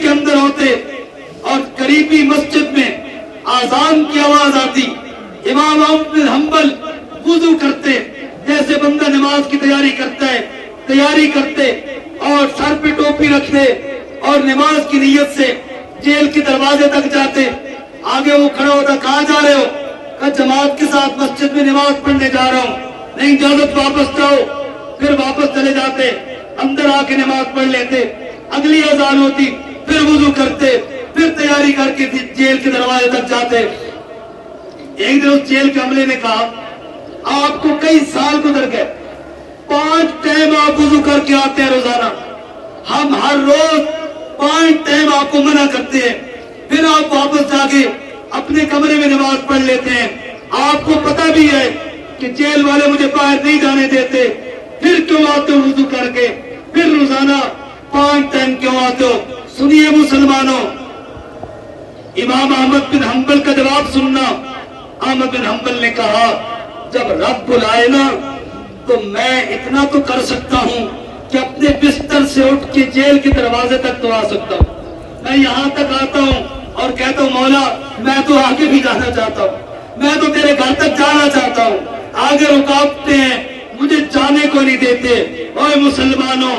کے اندر ہوتے اور قریبی مسجد میں آذان کی آواز آتی، امام احمد بن حنبل وضو کرتے جیسے بندہ نماز کی تیاری کرتا ہے، تیاری کرتے اور سر پہ ٹوپی رکھتے اور نماز کی نیت سے جیل کے دروازے تک جاتے۔ آگے وہ کھڑا ہوتا، کہاں جا رہے ہو؟ کہا جماعت کے ساتھ مسجد میں نماز پڑھنے جا رہا ہوں۔ نہیں اجازت، واپس جاؤ۔ پھر واپس چلے جاتے، اندر آ کے نماز پڑھ لیتے، اگلی اذان ہوتی، پھر وضو کرتے، پھر تیاری کر کے جیل کے دروازے تک جاتے۔ ایک دن اس جیل کے عملے نے کہا آپ کو کئی سال گزر گئے، 5 ٹائم آپ وضو کر کے آتے ہیں روزانہ، ہم ہر روز 5 ٹائم آپ کو منع کرتے ہیں، پھر آپ واپس جا کے اپنے کمرے میں نماز پڑھ لیتے ہیں، آپ کو پتہ بھی ہے کہ جیل والے مجھے باہر نہیں جانے دیتے، پھر کیوں آتے ہو وضو کر کے، پھر روزانہ 5 ٹائم کیوں آتے ہو؟ سنیے مسلمانوں، امام احمد بن حنبل کا جواب سننا۔ احمد بن حنبل نے کہا جب رب بلائے نا تو میں اتنا تو کر سکتا ہوں کہ اپنے بستر سے اٹھ کے جیل کے دروازے تک تو آ سکتا ہوں، میں یہاں تک آتا ہوں اور کہتا ہوں مولا میں تو آگے بھی جانا چاہتا ہوں، میں تو تیرے گھر تک جانا چاہتا ہوں، آگے رکاوٹیں ہیں، مجھے جانے کو نہیں دیتے۔ اوے مسلمانوں،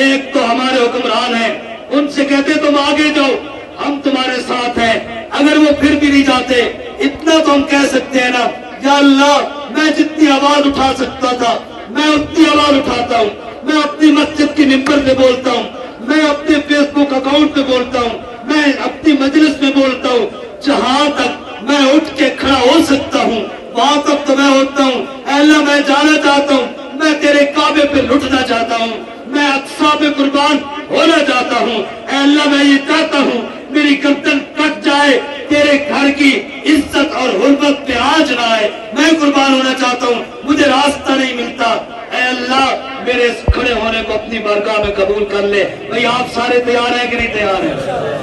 ایک تو ہمارے حکمران ہیں، ان سے کہتے تم آگے جاؤ، ہم تمہارے ساتھ ہیں، اگر وہ پھر بھی نہیں جاتے اتنا تو ہم کہہ سکتے ہیں نا، یا اللہ میں جتنی آواز اٹھا سکتا تھا میں اتنی آواز اٹھاتا ہوں، میں اپنی مسجد کی ممبر پہ بولتا ہوں، میں اپنے فیس بک اکاؤنٹ پہ بولتا ہوں، میں اپنی مجلس میں بولتا ہوں، جہاں تک میں اٹھ کے کھڑا ہو سکتا ہوں وہاں تک تو میں ہوتا ہوں۔ اے اللہ میں جانا چاہتا ہوں، میں تیرے کعبے پہ لٹنا چاہتا ہوں، میں اقصی پہ قربان ہونا چاہتا ہوں۔ اے اللہ میں یہ چاہتا ہوں میری گردن کٹ جائے، تیرے گھر کی عزت اور حرمت پہ آج نہ آئے، میں قربان ہونا چاہتا ہوں، مجھے راستہ نہیں ملتا۔ اے اللہ میرے اس کھڑے ہونے کو اپنی بارگاہ میں قبول کر لے۔ بھئی آپ سارے تیار ہیں کہ نہیں تیار ہیں؟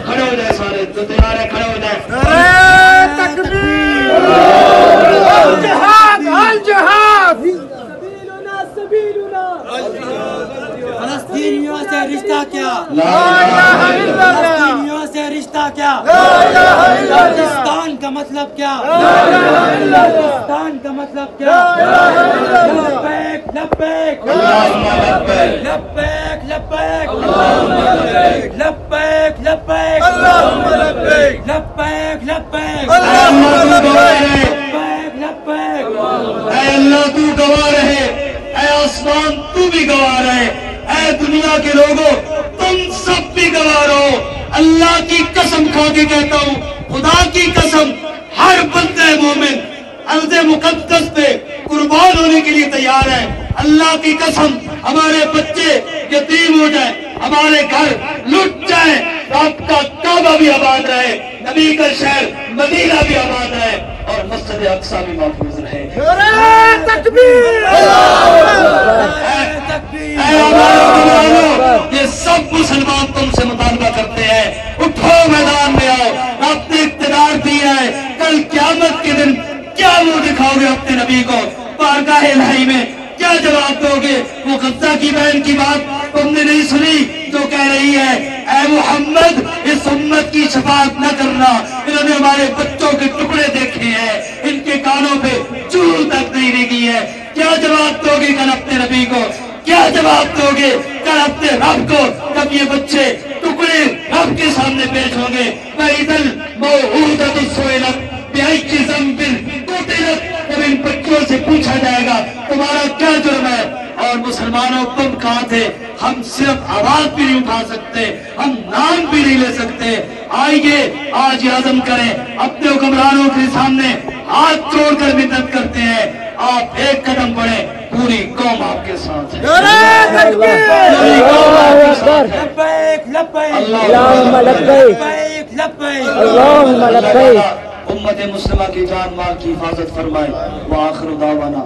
کھڑے ہو جائے سارے، جو تیار ہیں کھڑے ہو جائے۔ الجہاد الجہاد سبیلنا سبیلنا، فلسطینیوں سے رشتہ کیا، لا الہ الا اللہ، فلسطینیوں سے رشتہ کیا، لا الہ الا اللہ، پاکستان کا مطلب کیا، لا الہ الا اللہ، پاکستان کا مطلب کیا، لا الہ الا اللہ، لبیک لبیک اللہم لبیک، لبیک لبیک اللہم لبیک، لبیک لبیک اللہم لبیک، لبیک لبیک اللہم لبیک، لبیک لبیک۔ اے اللہ تو گواہ رہے، اے آسمان تو بھی گواہ رہے، اے دنیا کے لوگوں تم سب بھی گواہ رہو۔ اللہ کی قسم کھا کے کہتا ہوں، خدا کی قسم، ہر بندہ مومن ارض مقدس پہ قربان ہونے کے لیے تیار ہے۔ اللہ کی قسم ہمارے بچے یتیم ہو جائیں، ہمارے گھر لٹ جائیں، آپ کا کعبہ بھی آباد رہے، نبی کا شہر مدینہ بھی آباد رہے اور مسجد اقصی بھی محفوظ رہے۔ نعرہ تکبیر، اے ہمارے حکمرانوں، یہ سب مسلمان تم سے مطالبہ کرتے ہیں، اٹھو میدان میں آؤ، آپ نے اقتدار دیا ہے، کل قیامت کے دن کیا منہ دکھاؤ گے اپنے نبی کو بارگاہ الہی میں؟ کیا جواب دو گے؟ وہ غزہ کی بہن کی بات تم نے نہیں سنی جو کہہ رہی ہے اے محمد اس امت کی شفاعت نہ کرنا، انہوں نے ہمارے بچوں کے ٹکڑے دیکھے ہیں، ان کے کانوں پہ چول تک نہیں لگی ہے۔ کیا جواب دو گے کل اپنے نبی کو؟ کیا جواب دو گے کل اپنے رب کو جب یہ بچے ٹکڑے رب کے سامنے پیش ہوں گے؟ وَإِذَا الْمَوْءُودَةُ سُئِلَتْ بِأَيِّ ذَنبٍ قُتِلَتْ، جب ان بچوں سے پوچھا جائے گا تمہارا کیا جرم ہے؟ اور مسلمانوں تم کہاں تھے؟ ہم صرف آواز بھی نہیں اٹھا سکتے، ہم نام بھی نہیں لے سکتے۔ آئیے آج یہ عزم کریں، اپنے حکمرانوں کے سامنے ہاتھ جوڑ کر منت کرتے ہیں، آپ ایک قدم بڑھیں، پوری قوم آپ کے ساتھ ہے، پوری قوم آپ کے ساتھ ہے۔ لبیک لبیک اللہم لبیک لبیک اللہم لبیک۔ امت مسلمہ کی جان مال کی حفاظت فرمائے۔ وآخر دعوانا